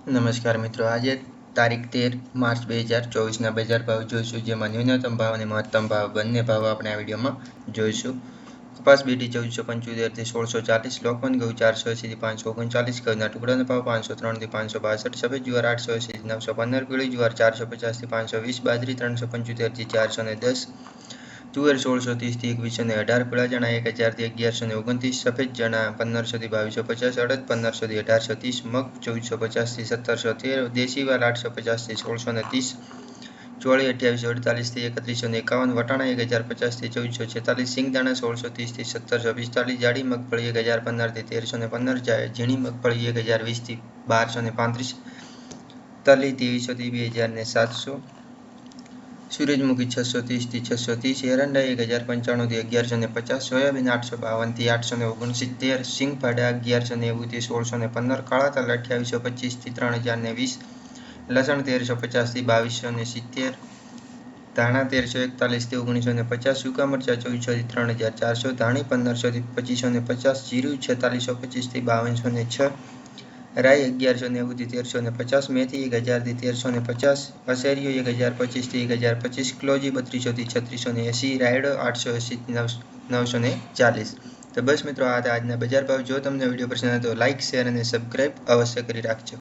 નમસ્કાર મિત્રો, આજે તારીખ 13 માર્ચ 2024ના બજાર ભાવ જોઈશું, જેમાં ન્યૂનતમ ભાવ અને મહત્તમ ભાવ બંને ભાવ આપણે આ વિડીયોમાં જોઈશું. કપાસ બીટી 1475 થી 1640, લોકવન ઘઉં 480 થી 539, ઘઉંના ટુકડાનો ભાવ 503 થી 562, સફેદ જુવાર 880 થી 915, પીળી જુવાર 450 થી 520, બાજરી 375 થી 410, તુવેર 1630 થી 2118, પીળા ચણા 1000 થી 1129, સફેદ ચણા 1500 થી 2250, અડદ 1500 થી 1830, મગ 1450 થી 1713, દેશી વાલ 850 થી 1630, ચોળી 2848 થી 3151, વટાણા 1050 થી 1446, સિંગદાણા 1630 થી 1745, જાડી મગફળી 1015 થી 1315, ઝીણી મગફળી 1020 થી 1235, તલી 2300 થી 2700, સૂરજમુખી 630 થી 630, એરંડા 1095 થી 1150, સોયાબીન 852 થી 869, સિંગફાડા 1190 થી 1615, કાળા તલ 2825 થી 3020, લસણ 1350 થી 2270, ધાણા 1341 થી 1950, સૂકા મરચા 2400 થી 3400, ધાણી 1500 થી 2550, જીરું 4625 થી 5206, રાઈ 1190 થી 1350, મેથી 1000 થી 1350, અસેરીઓ 1025 થી 1025, ક્લોજી 3200 થી 3680, રાયડો 880 થી 940. તો બસ મિત્રો, આ હતા આજના બજાર ભાવ. જો તમને વિડીયો પસંદ આવે તો લાઇક, શેર અને સબસ્ક્રાઈબ અવશ્ય કરી રાખજો.